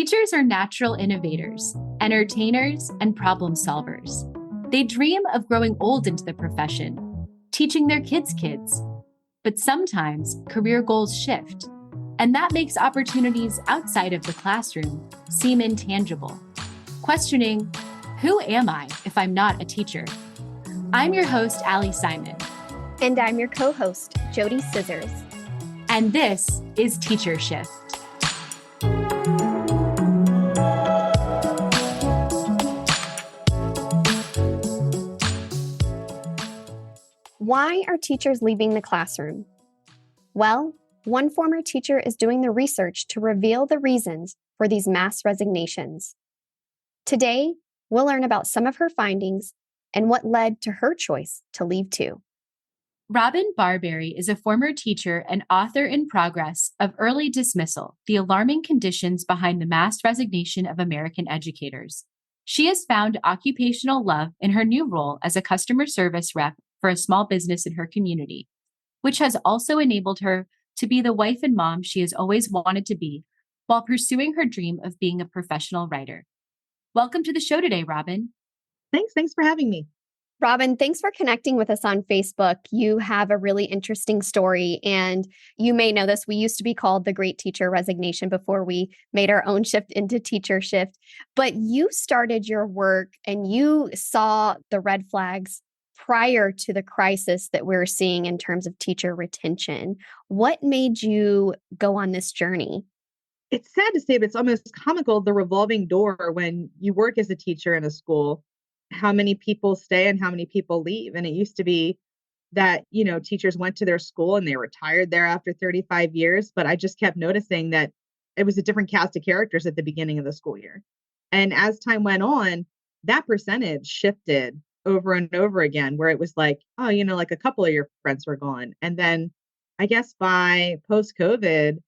Teachers are natural innovators, entertainers, and problem solvers. They dream of growing old into the profession, teaching their kids. But sometimes career goals shift, and that makes opportunities outside of the classroom seem intangible. Questioning, who am I if I'm not a teacher? I'm your host, Ali Simon. And I'm your co-host, JoDee Scissors. And this is Teacher Shift. Why are teachers leaving the classroom? Well, one former teacher is doing the research to reveal the reasons for these mass resignations. Today, we'll learn about some of her findings and what led to her choice to leave too. Robyn Barberry is a former teacher and author in progress of Early Dismissal, the Alarming Conditions Behind the Mass Resignation of American Educators. She has found occupational love in her new role as a customer service rep for a small business in her community, which has also enabled her to be the wife and mom she has always wanted to be while pursuing her dream of being a professional writer. Welcome to the show today, Robyn. Thanks for having me. Robyn, thanks for connecting with us on Facebook. You have a really interesting story, and you may know this. We used to be called the Great Teacher Resignation before we made our own shift into Teacher Shift. But you started your work and you saw the red flags prior to the crisis that we're seeing in terms of teacher retention. What made you go on this journey? It's sad to say, but it's almost comical, the revolving door when you work as a teacher in a school, how many people stay and how many people leave. And it used to be that, teachers went to their school and they retired there after 35 years. But I just kept noticing that it was a different cast of characters at the beginning of the school year. And as time went on, that percentage shifted over and over again, where it was like, oh, like a couple of your friends were gone. And then I guess by post-COVID,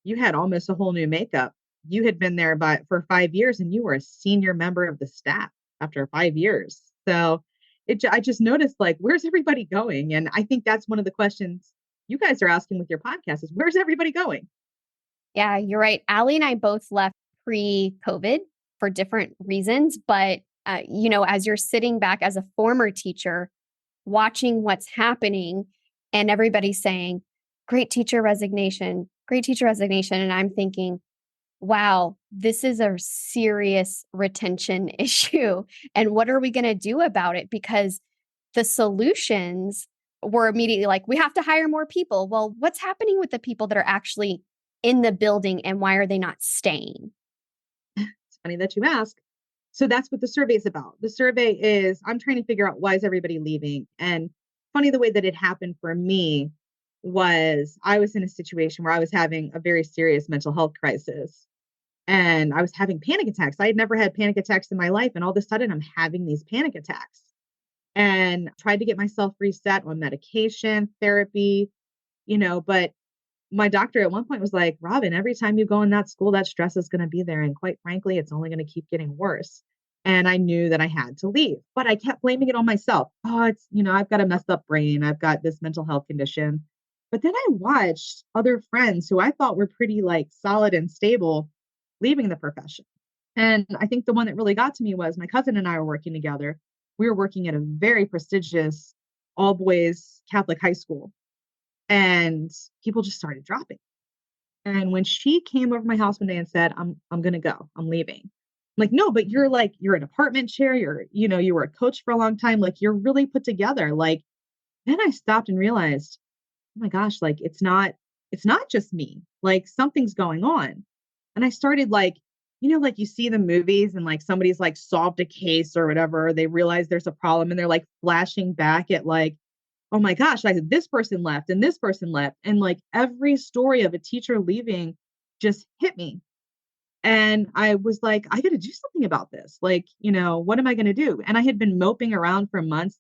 you had almost a whole new makeup. You had been there for 5 years and you were a senior member of the staff after 5 years. So I just noticed, like, where's everybody going? And I think that's one of the questions you guys are asking with your podcast is, where's everybody going? Yeah, you're right. Ali and I both left pre-COVID for different reasons, but as you're sitting back as a former teacher, watching what's happening and everybody saying, great teacher resignation. And I'm thinking, wow, this is a serious retention issue. And what are we going to do about it? Because the solutions were immediately like, we have to hire more people. Well, what's happening with the people that are actually in the building and why are they not staying? It's funny that you ask. So that's what the survey is about. The survey is, I'm trying to figure out, why is everybody leaving? And funny, the way that it happened for me was I was in a situation where I was having a very serious mental health crisis and I was having panic attacks. I had never had panic attacks in my life. And all of a sudden I'm having these panic attacks and tried to get myself reset on medication, therapy, but my doctor at one point was like, Robyn, every time you go in that school, that stress is going to be there. And quite frankly, it's only going to keep getting worse. And I knew that I had to leave, but I kept blaming it on myself. Oh, it's, I've got a messed up brain. I've got this mental health condition. But then I watched other friends who I thought were pretty solid and stable leaving the profession. And I think the one that really got to me was my cousin and I were working together. We were working at a very prestigious all boys Catholic high school. And people just started dropping. And when she came over my house one day and said, I'm going to go, I'm leaving. I'm like, no, but you're a department chair. You were a coach for a long time. You're really put together. Then I stopped and realized, oh my gosh, it's not just me, something's going on. And I started you see the movies and somebody's solved a case or whatever, they realize there's a problem and they're flashing back at oh my gosh, this person left and this person left. And every story of a teacher leaving just hit me. And I was like, I got to do something about this. What am I going to do? And I had been moping around for months,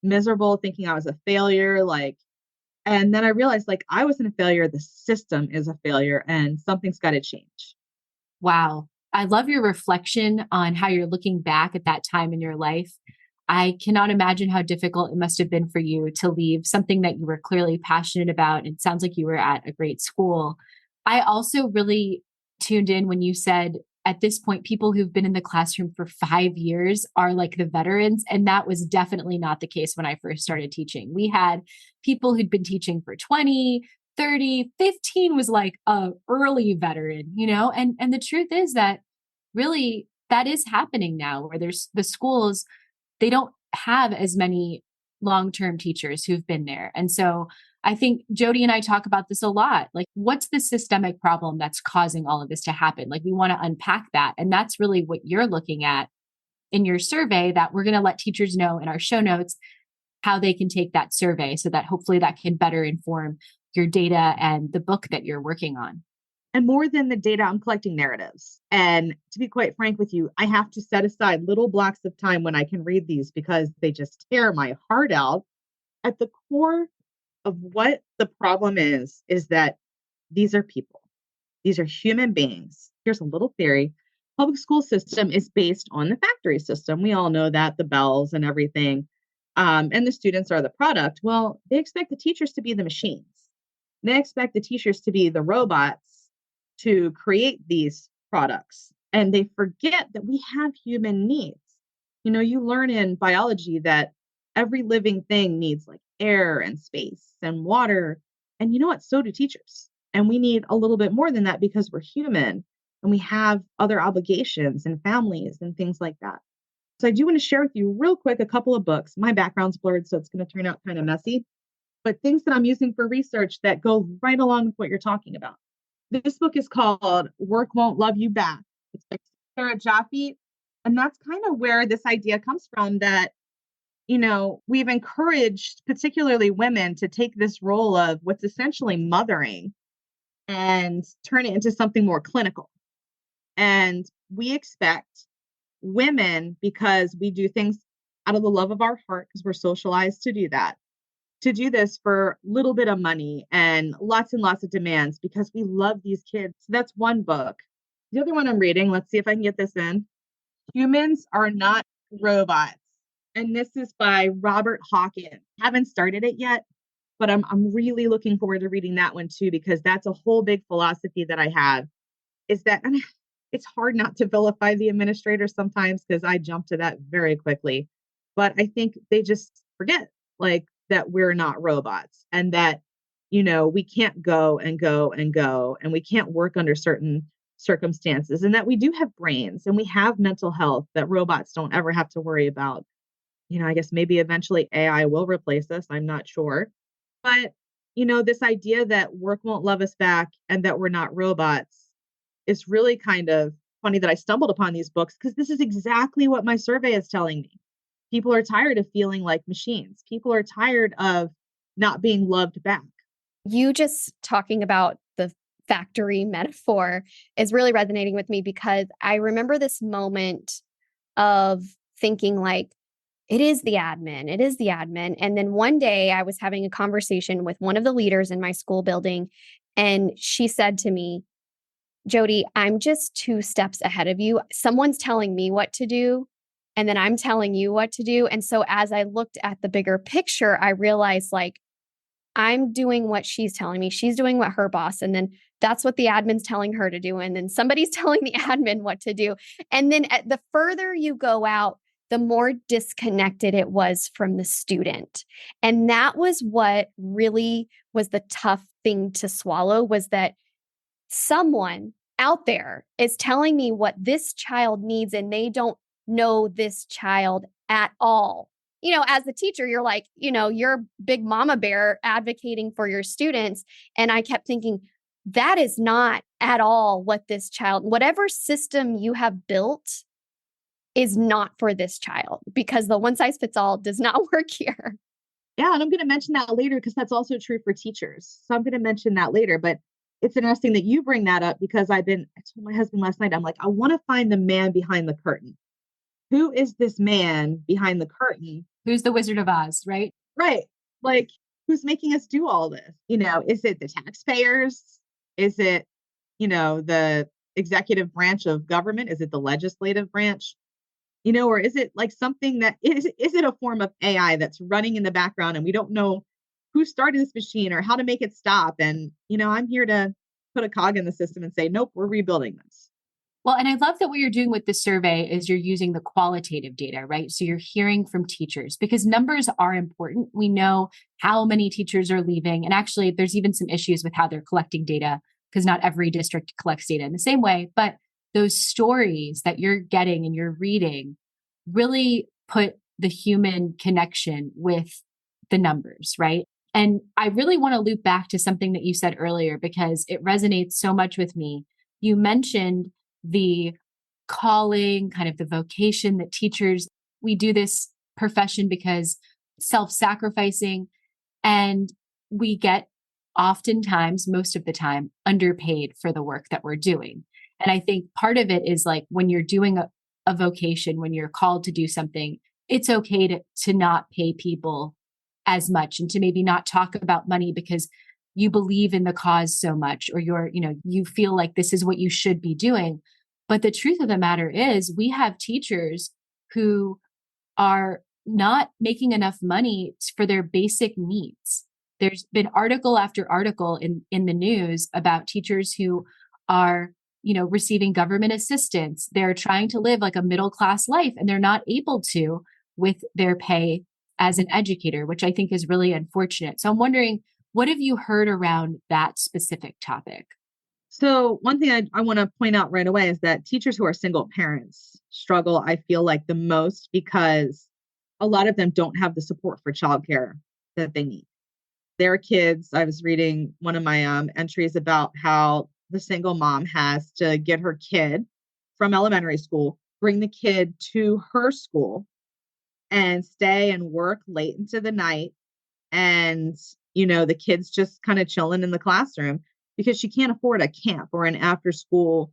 miserable, thinking I was a failure. And then I realized I wasn't a failure. The system is a failure and something's got to change. Wow. I love your reflection on how you're looking back at that time in your life. I cannot imagine how difficult it must have been for you to leave something that you were clearly passionate about. It sounds like you were at a great school. I also really tuned in when you said at this point, people who've been in the classroom for 5 years are like the veterans. And that was definitely not the case when I first started teaching. We had people who'd been teaching for 20, 30, 15 was like a early veteran, and the truth is that really that is happening now where there's the schools, they don't have as many long-term teachers who've been there. And so I think JoDee and I talk about this a lot. Like, what's the systemic problem that's causing all of this to happen? Like, we want to unpack that. And that's really what you're looking at in your survey, that we're going to let teachers know in our show notes how they can take that survey so that hopefully that can better inform your data and the book that you're working on. And more than the data, I'm collecting narratives. And to be quite frank with you, I have to set aside little blocks of time when I can read these because they just tear my heart out. At the core of what the problem is that these are people. These are human beings. Here's a little theory. Public school system is based on the factory system. We all know that, the bells and everything. And the students are the product. Well, they expect the teachers to be the machines. They expect the teachers to be the robots to create these products. And they forget that we have human needs. You learn in biology that every living thing needs like air and space and water. And you know what? So do teachers. And we need a little bit more than that because we're human and we have other obligations and families and things like that. So I do want to share with you real quick a couple of books. My background's blurred, so it's going to turn out kind of messy, but things that I'm using for research that go right along with what you're talking about. This book is called Work Won't Love You Back. It's by Sarah Jaffe. And that's kind of where this idea comes from that, we've encouraged particularly women to take this role of what's essentially mothering and turn it into something more clinical. And we expect women, because we do things out of the love of our heart, because we're socialized to do that, to do this for a little bit of money and lots of demands because we love these kids. That's one book. The other one I'm reading, let's see if I can get this in. Humans Are Not Robots. And this is by Robert Hawkins. Haven't started it yet, but I'm really looking forward to reading that one too, because that's a whole big philosophy that I have is that it's hard not to vilify the administrators sometimes because I jump to that very quickly. But I think they just forget that we're not robots and that, we can't go and go and go and we can't work under certain circumstances and that we do have brains and we have mental health that robots don't ever have to worry about. I guess maybe eventually AI will replace us. I'm not sure. But, this idea that work won't love us back and that we're not robots is really kind of funny that I stumbled upon these books because this is exactly what my survey is telling me. People are tired of feeling like machines. People are tired of not being loved back. You just talking about the factory metaphor is really resonating with me because I remember this moment of thinking like, it is the admin. It is the admin. And then one day I was having a conversation with one of the leaders in my school building. And she said to me, JoDee, I'm just 2 steps ahead of you. Someone's telling me what to do, and then I'm telling you what to do. And so as I looked at the bigger picture, I realized I'm doing what she's telling me. She's doing what her boss, and then that's what the admin's telling her to do. And then somebody's telling the admin what to do. And then the further you go out, the more disconnected it was from the student. And that was what really was the tough thing to swallow, was that someone out there is telling me what this child needs and they don't know this child at all. As a teacher, you're like, you're big mama bear advocating for your students. And I kept thinking, that is not at all what this child, whatever system you have built is not for this child, because the one size fits all does not work here. Yeah. And I'm going to mention that later because that's also true for teachers. So I'm going to mention that later, but it's interesting that you bring that up because I told my husband last night, I'm like, I want to find the man behind the curtain. Who is this man behind the curtain? Who's the Wizard of Oz, right? Right. Who's making us do all this? Is it the taxpayers? Is it, the executive branch of government? Is it the legislative branch? Or is it something that is it a form of AI that's running in the background and we don't know who started this machine or how to make it stop? And, I'm here to put a cog in the system and say, nope, we're rebuilding this. Well, and I love that what you're doing with the survey is you're using the qualitative data, right? So you're hearing from teachers because numbers are important. We know how many teachers are leaving. And actually, there's even some issues with how they're collecting data because not every district collects data in the same way. But those stories that you're getting and you're reading really put the human connection with the numbers, right? And I really want to loop back to something that you said earlier because it resonates so much with me. You mentioned the calling, kind of the vocation that teachers, we do this profession because self-sacrificing and we get oftentimes, most of the time, underpaid for the work that we're doing. And I think part of it is like when you're doing a vocation, when you're called to do something, it's okay to not pay people as much and to maybe not talk about money because you believe in the cause so much or you feel like this is what you should be doing. But the truth of the matter is we have teachers who are not making enough money for their basic needs. There's been article after article in the news about teachers who are, receiving government assistance. They're trying to live like a middle class life and they're not able to with their pay as an educator, which I think is really unfortunate. So I'm wondering, what have you heard around that specific topic? So one thing I want to point out right away is that teachers who are single parents struggle, I feel like, the most because a lot of them don't have the support for childcare that they need. Their kids, I was reading one of my entries about how the single mom has to get her kid from elementary school, bring the kid to her school and stay and work late into the night. And, the kid's just kind of chilling in the classroom because she can't afford a camp or an after school,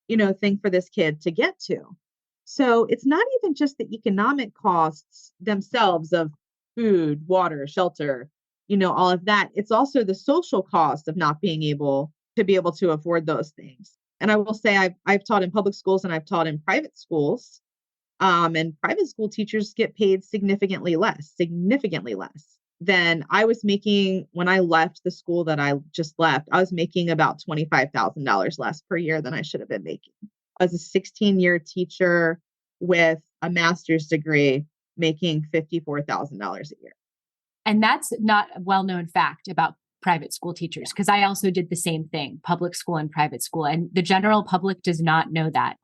thing for this kid to get to. So it's not even just the economic costs themselves of food, water, shelter, all of that. It's also the social cost of not being able to afford those things. And I will say I've taught in public schools and I've taught in private schools. And private school teachers get paid significantly less than I was making when I left the school that I just left. I was making about $25,000 less per year than I should have been making. I was a 16-year teacher with a master's degree making $54,000 a year. And that's not a well-known fact about private school teachers, because I also did the same thing, public school and private school. And the general public does not know that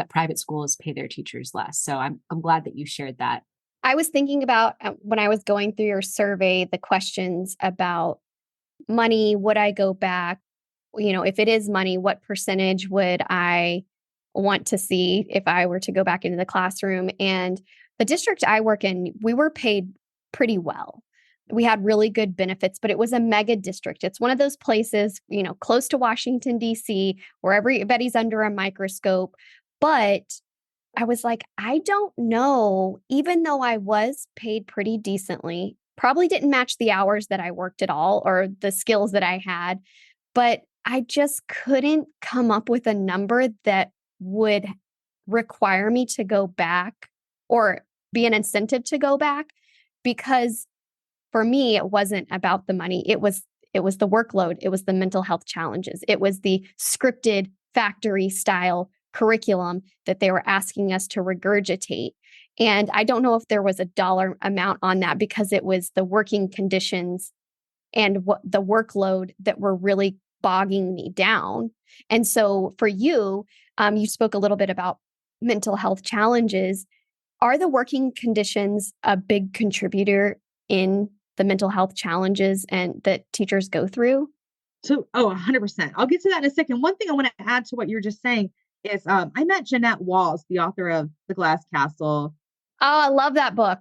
private schools pay their teachers less. So I'm glad that you shared that. I was thinking about when I was going through your survey, the questions about money, would I go back? If it is money, what percentage would I want to see if I were to go back into the classroom? And the district I work in, we were paid pretty well. We had really good benefits, but it was a mega district. It's one of those places, close to Washington, D.C., where everybody's under a microscope. But I was like, I don't know, even though I was paid pretty decently, probably didn't match the hours that I worked at all or the skills that I had, but I just couldn't come up with a number that would require me to go back or be an incentive to go back, because for me, it wasn't about the money. It was the workload. It was the mental health challenges. It was the scripted factory style curriculum that they were asking us to regurgitate. And I don't know if there was a dollar amount on that because it was the working conditions and the workload that were really bogging me down. And so for you, you spoke a little bit about mental health challenges. Are the working conditions a big contributor in the mental health challenges and that teachers go through? So, 100%. I'll get to that in a second. One thing I want to add to what you were just saying is I met Jeanette Walls, the author of The Glass Castle. Oh, I love that book.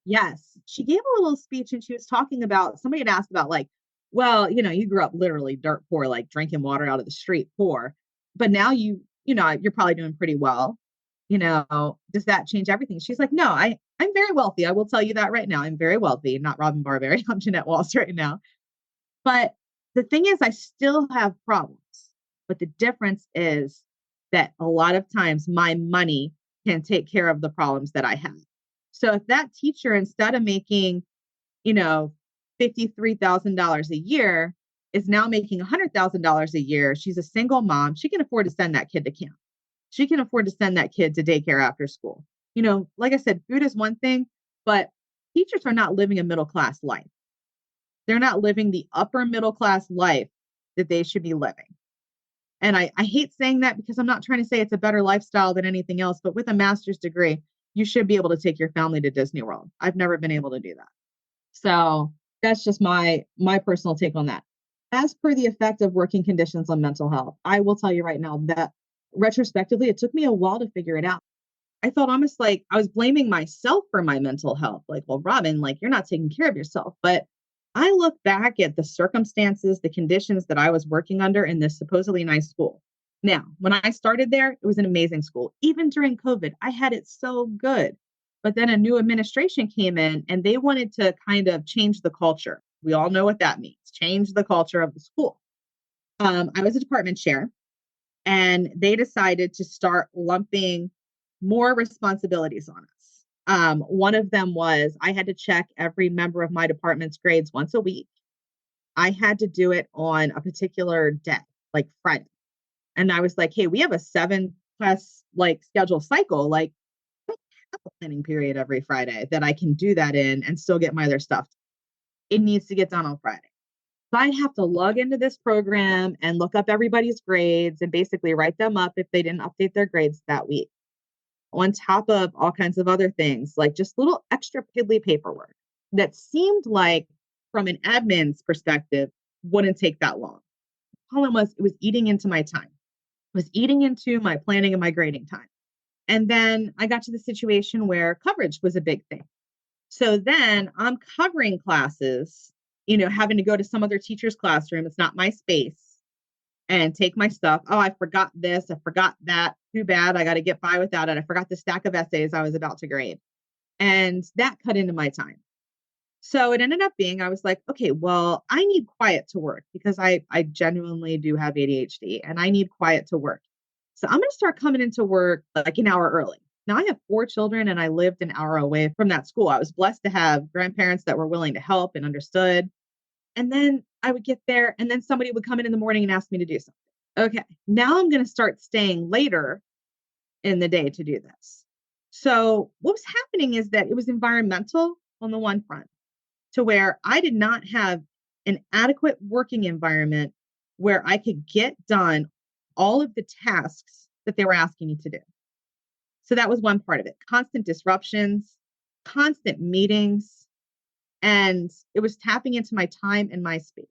Yes. She gave a little speech and she was talking about, somebody had asked about like, well, you grew up literally dirt poor, like drinking water out of the street poor, but now you're probably doing pretty well. Does that change everything? She's like, no, I'm very wealthy. I will tell you that right now. I'm very wealthy, not Robyn Barberry. I'm Jeanette Walls right now. But the thing is, I still have problems. But the difference is that a lot of times my money can take care of the problems that I have. So if that teacher, instead of making, $53,000 a year, is now making $100,000 a year, she's a single mom, she can afford to send that kid to camp. she can afford to send that kid to daycare after school. Like I said, food is one thing, but teachers are not living a middle class life. They're not living the upper middle class life that they should be living. And I hate saying that because I'm not trying to say it's a better lifestyle than anything else, but with a master's degree, you should be able to take your family to Disney World. I've never been able to do that. So that's just my personal take on that. As per the effect of working conditions on mental health, I will tell you right now that retrospectively, it took me a while to figure it out. I felt almost like I was blaming myself for my mental health. Like, well, Robyn, like you're not taking care of yourself. But I look back at the circumstances, the conditions that I was working under in this supposedly nice school. Now, when I started there, it was an amazing school. Even during COVID, I had it so good. But then a new administration came in and they wanted to kind of change the culture. We all know what that means, change the culture of the school. I was a department chair and they decided to start lumping more responsibilities on us. One of them was I had to check every member of my department's grades once a week. I had to do it on a particular day, like Friday. And I was like, hey, we have a 7-class like schedule cycle. Like I have a planning period every Friday that I can do that in and still get my other stuff. It needs to get done on Friday. So I'd have to log into this program and look up everybody's grades and basically write them up if they didn't update their grades that week. On top of all kinds of other things, like just little extra piddly paperwork that seemed like, from an admin's perspective, wouldn't take that long. The problem was it was eating into my time. It was eating into my planning and my grading time. And then I got to the situation where coverage was a big thing. So then I'm covering classes, having to go to some other teacher's classroom. It's not my space. And take my stuff. Oh, I forgot this. I forgot that. Too bad. I got to get by without it. I forgot the stack of essays I was about to grade. And that cut into my time. So it ended up being, I was like, okay, well, I need quiet to work because I genuinely do have ADHD and I need quiet to work. So I'm going to start coming into work like an hour early. Now I have 4 children and I lived an hour away from that school. I was blessed to have grandparents that were willing to help and understood. And then I would get there and then somebody would come in the morning and ask me to do something. Okay, now I'm going to start staying later in the day to do this. So what was happening is that it was environmental on the one front to where I did not have an adequate working environment where I could get done all of the tasks that they were asking me to do. So that was one part of it. Constant disruptions, constant meetings, and it was tapping into my time and my space.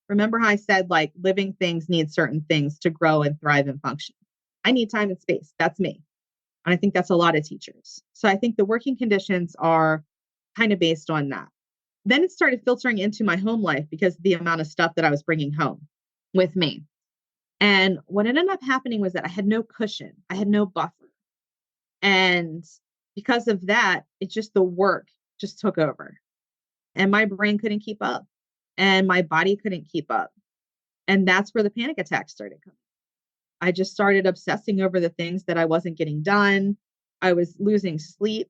Remember how I said like living things need certain things to grow and thrive and function. I need time and space. That's me. And I think that's a lot of teachers. So I think the working conditions are kind of based on that. Then it started filtering into my home life because of the amount of stuff that I was bringing home with me. And what ended up happening was that I had no cushion. I had no buffer. And because of that, it just, the work just took over. And my brain couldn't keep up and my body couldn't keep up. And that's where the panic attacks started coming. I just started obsessing over the things that I wasn't getting done. I was losing sleep.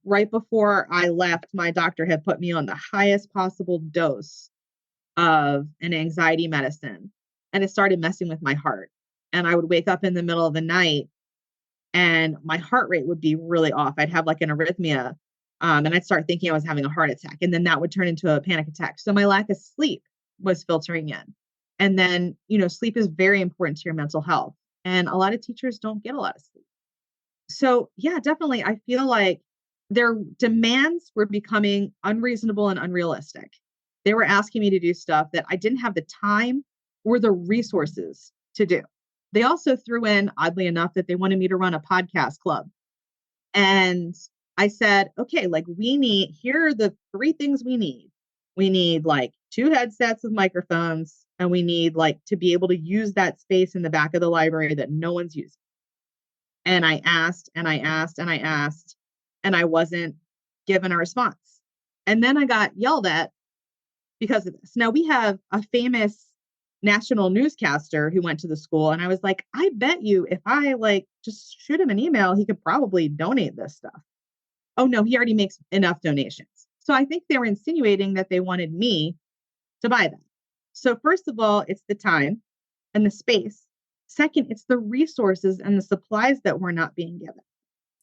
Right before I left, my doctor had put me on the highest possible dose of an anxiety medicine. And it started messing with my heart. And I would wake up in the middle of the night and my heart rate would be really off. I'd have like an arrhythmia. And I'd start thinking I was having a heart attack. And then that would turn into a panic attack. So my lack of sleep was filtering in. And then, sleep is very important to your mental health. And a lot of teachers don't get a lot of sleep. So yeah, definitely. I feel like their demands were becoming unreasonable and unrealistic. They were asking me to do stuff that I didn't have the time or the resources to do. They also threw in, oddly enough, that they wanted me to run a podcast club. And I said, okay, like here are the 3 things we need. We need like 2 headsets with microphones, and we need like to be able to use that space in the back of the library that no one's using. And I asked and I asked and I asked, and I wasn't given a response. And then I got yelled at because of this. Now we have a famous national newscaster who went to the school, and I was like, I bet you if I like just shoot him an email, he could probably donate this stuff. Oh no, he already makes enough donations. So I think they were insinuating that they wanted me to buy them. So first of all, it's the time and the space. Second, it's the resources and the supplies that we're not being given.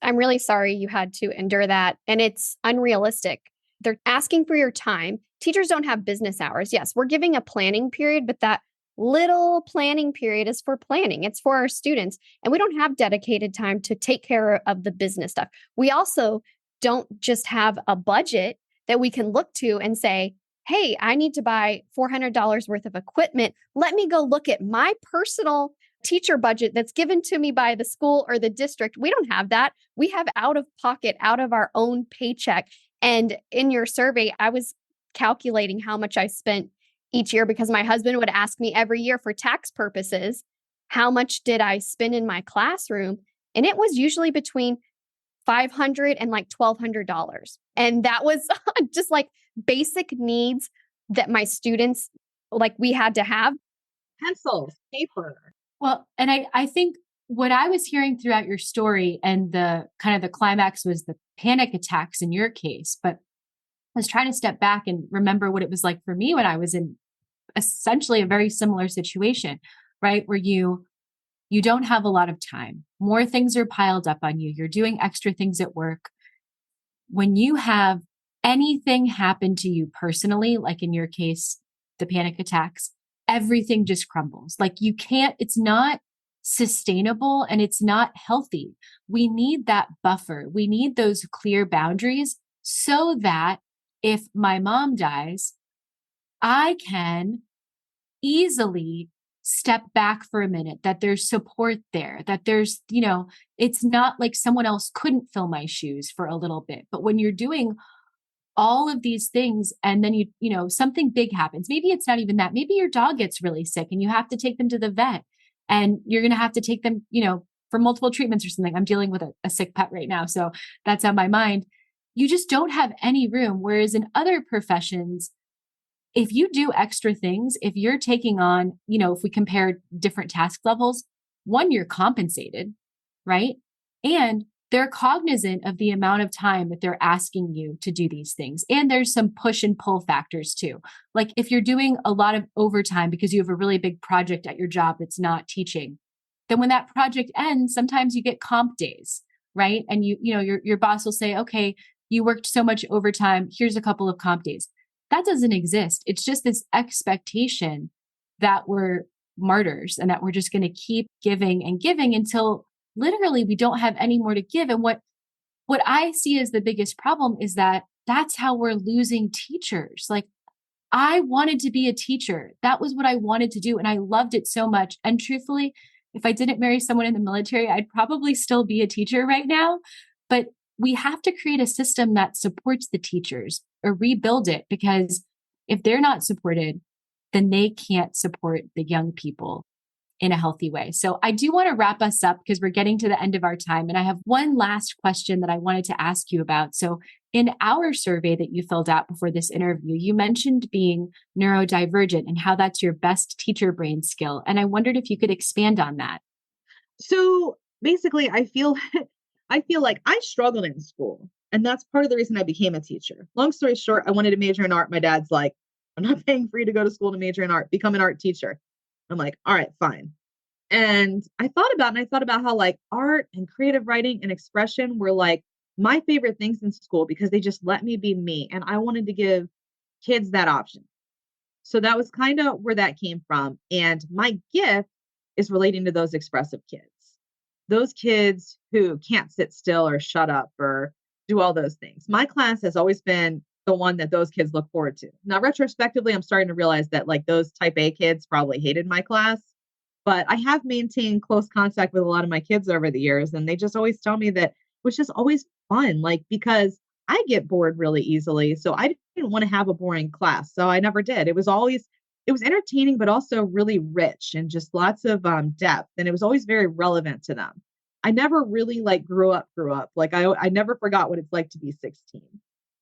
I'm really sorry you had to endure that. And it's unrealistic. They're asking for your time. Teachers don't have business hours. Yes, we're giving a planning period, but that little planning period is for planning. It's for our students. And we don't have dedicated time to take care of the business stuff. We also don't just have a budget that we can look to and say, hey, I need to buy $400 worth of equipment. Let me go look at my personal teacher budget that's given to me by the school or the district. We don't have that. We have out of pocket, out of our own paycheck. And in your survey, I was calculating how much I spent each year because my husband would ask me every year for tax purposes, how much did I spend in my classroom? And it was usually between $500 and like $1,200. And that was just like basic needs that my students, like we had to have. Pencils, paper. Well, and I think what I was hearing throughout your story and the kind of the climax was the panic attacks in your case, but I was trying to step back and remember what it was like for me when I was in essentially a very similar situation, right? Where you don't have a lot of time. More things are piled up on you. You're doing extra things at work. When you have anything happen to you personally, like in your case, the panic attacks, everything just crumbles. Like you can't, it's not sustainable and it's not healthy. We need that buffer. We need those clear boundaries so that if my mom dies, I can easily step back for a minute, that there's support there, that there's, it's not like someone else couldn't fill my shoes for a little bit. But when you're doing all of these things and then something big happens, maybe it's not even that, maybe your dog gets really sick and you have to take them to the vet and you're going to have to take them, for multiple treatments or something. I'm dealing with a sick pet right now. So that's on my mind. You just don't have any room. Whereas in other professions, if you do extra things, if you're taking on, if we compare different task levels, one, you're compensated, right? And they're cognizant of the amount of time that they're asking you to do these things. And there's some push and pull factors too. Like if you're doing a lot of overtime because you have a really big project at your job that's not teaching, then when that project ends, sometimes you get comp days, right? And your boss will say, okay, you worked so much overtime, here's a couple of comp days. That doesn't exist. It's just this expectation that we're martyrs and that we're just going to keep giving and giving until literally we don't have any more to give. And what I see as the biggest problem is that that's how we're losing teachers. Like I wanted to be a teacher. That was what I wanted to do. And I loved it so much. And truthfully, if I didn't marry someone in the military, I'd probably still be a teacher right now. But we have to create a system that supports the teachers or rebuild it, because if they're not supported, then they can't support the young people in a healthy way. So I do want to wrap us up because we're getting to the end of our time. And I have one last question that I wanted to ask you about. So in our survey that you filled out before this interview, you mentioned being neurodivergent and how that's your best teacher brain skill. And I wondered if you could expand on that. So basically, I feel like I struggled in school. And that's part of the reason I became a teacher. Long story short, I wanted to major in art. My dad's like, I'm not paying for you to go to school to major in art, become an art teacher. I'm like, all right, fine. And I thought about how like art and creative writing and expression were like my favorite things in school because they just let me be me. And I wanted to give kids that option. So that was kind of where that came from. And my gift is relating to those expressive kids, those kids who can't sit still or shut up or do all those things. My class has always been the one that those kids look forward to. Now, retrospectively, I'm starting to realize that like those type A kids probably hated my class, but I have maintained close contact with a lot of my kids over the years. And they just always tell me that it was just always fun, like, because I get bored really easily. So I didn't want to have a boring class. So I never did. It was entertaining, but also really rich and just lots of depth. And it was always very relevant to them. I never really like grew up. Like I never forgot what it's like to be 16.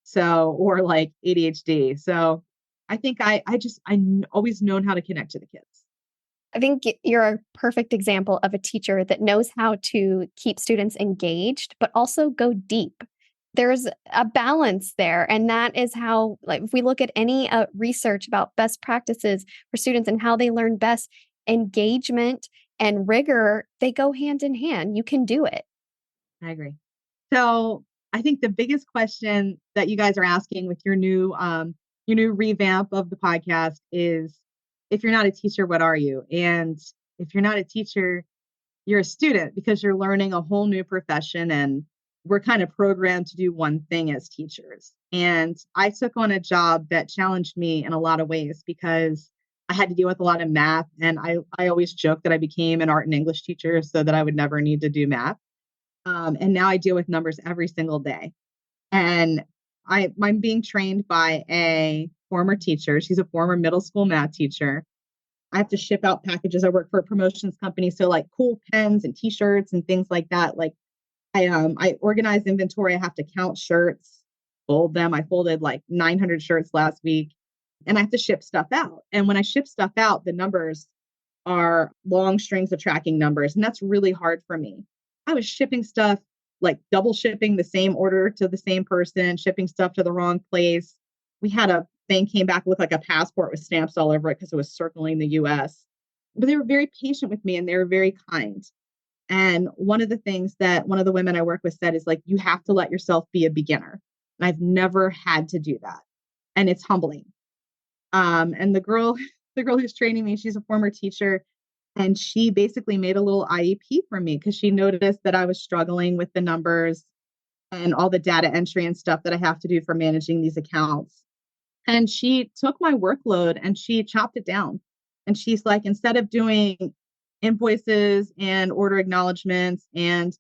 So, or like ADHD. So I think I always known how to connect to the kids. I think you're a perfect example of a teacher that knows how to keep students engaged, but also go deep. There's a balance there. And that is how, like, if we look at any research about best practices for students and how they learn best, engagement and rigor, they go hand in hand. You can do it. I agree. So I think the biggest question that you guys are asking with your new revamp of the podcast is, if you're not a teacher, what are you? And if you're not a teacher, you're a student, because you're learning a whole new profession, and we're kind of programmed to do one thing as teachers. And I took on a job that challenged me in a lot of ways, because I had to deal with a lot of math. And I always joke that I became an art and English teacher so that I would never need to do math. And now I deal with numbers every single day. And I'm being trained by a former teacher. She's a former middle school math teacher. I have to ship out packages. I work for a promotions company. So like cool pens and t-shirts and things like that. Like I organize inventory. I have to count shirts, fold them. I folded like 900 shirts last week, and I have to ship stuff out. And when I ship stuff out, the numbers are long strings of tracking numbers. And that's really hard for me. I was shipping stuff, like double shipping the same order to the same person, shipping stuff to the wrong place. We had a thing came back, looked like a passport with stamps all over it because it was circling the US. But they were very patient with me, and they were very kind. And one of the things that one of the women I work with said is like, you have to let yourself be a beginner. And I've never had to do that. And it's humbling. And the girl who's training me, she's a former teacher. And she basically made a little IEP for me because she noticed that I was struggling with the numbers and all the data entry and stuff that I have to do for managing these accounts. And she took my workload and she chopped it down. And she's like, instead of doing invoices and order acknowledgements and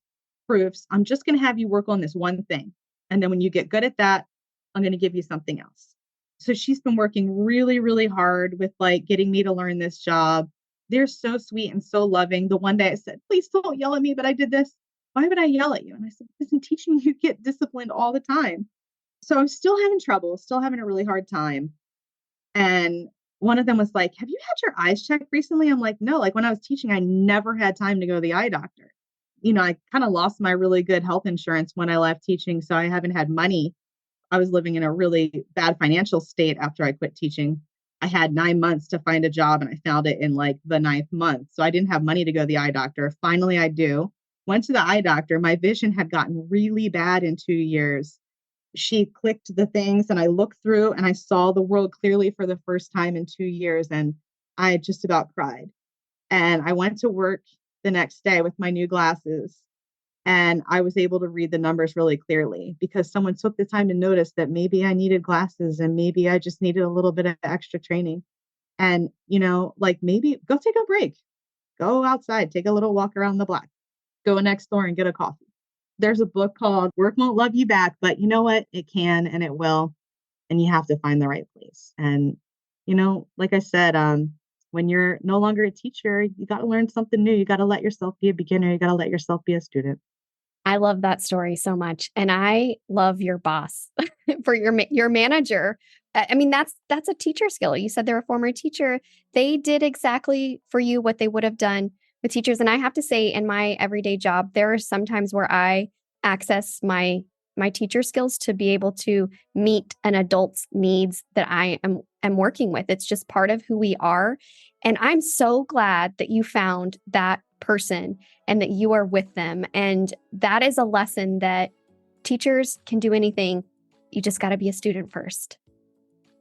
proofs, I'm just going to have you work on this one thing. And then when you get good at that, I'm going to give you something else. So she's been working really, really hard with like getting me to learn this job. They're so sweet and so loving. The one day I said, please don't yell at me, but I did this. Why would I yell at you? And I said, because in teaching, you get disciplined all the time. So I'm still having trouble, still having a really hard time. And one of them was like, have you had your eyes checked recently? I'm like, no, like when I was teaching, I never had time to go to the eye doctor. You know, I kind of lost my really good health insurance when I left teaching. So I haven't had money. I was living in a really bad financial state after I quit teaching. I had 9 months to find a job, and I found it in like the 9th month. So I didn't have money to go to the eye doctor. Finally, I do. Went to the eye doctor. My vision had gotten really bad in 2 years. She clicked the things and I looked through and I saw the world clearly for the first time in 2 years. And I just about cried. And I went to work the next day with my new glasses. And I was able to read the numbers really clearly because someone took the time to notice that maybe I needed glasses and maybe I just needed a little bit of extra training. And, you know, like maybe go take a break, go outside, take a little walk around the block, go next door and get a coffee. There's a book called Work Won't Love You Back, but you know what? It can and it will. And you have to find the right place. And, you know, like I said, when you're no longer a teacher, you got to learn something new. You got to let yourself be a beginner. You got to let yourself be a student. I love that story so much. And I love your boss for your manager. I mean, that's a teacher skill. You said they're a former teacher. They did exactly for you what they would have done with teachers. And I have to say, in my everyday job, there are some times where I access my teacher skills to be able to meet an adult's needs that I am working with. It's just part of who we are. And I'm so glad that you found that person and that you are with them. And that is a lesson that teachers can do anything. You just got to be a student first.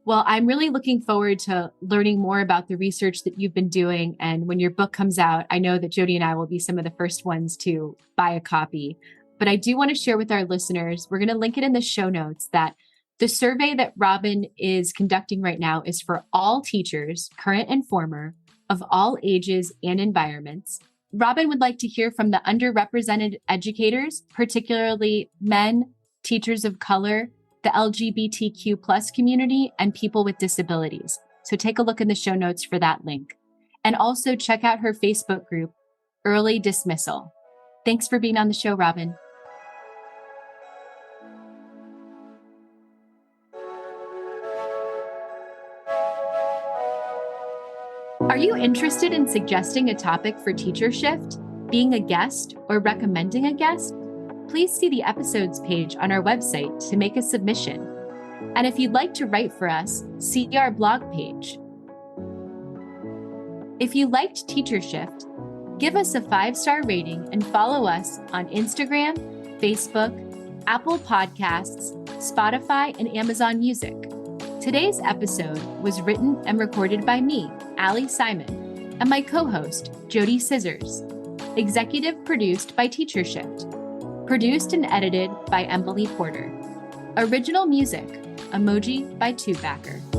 Well, I'm really looking forward to learning more about the research that you've been doing. And when your book comes out, I know that JoDee and I will be some of the first ones to buy a copy. But I do want to share with our listeners, we're going to link it in the show notes, that the survey that Robyn is conducting right now is for all teachers, current and former, of all ages and environments. Robyn would like to hear from the underrepresented educators, particularly men, teachers of color, the LGBTQ plus community, and people with disabilities. So take a look in the show notes for that link. And also check out her Facebook group, Early Dismissal. Thanks for being on the show, Robyn. Are you interested in suggesting a topic for Teacher Shift, being a guest, or recommending a guest? Please see the episodes page on our website to make a submission. And if you'd like to write for us, see our blog page. If you liked Teacher Shift, Give us a 5-star rating and follow us on Instagram, Facebook, Apple Podcasts, Spotify, and Amazon Music. Today's episode was written and recorded by me, Ali Simon, and my co-host, JoDee Scissors. Executive produced by Teacher Shift. Produced and edited by Emily Porter. Original music, Emoji by Tubebacker.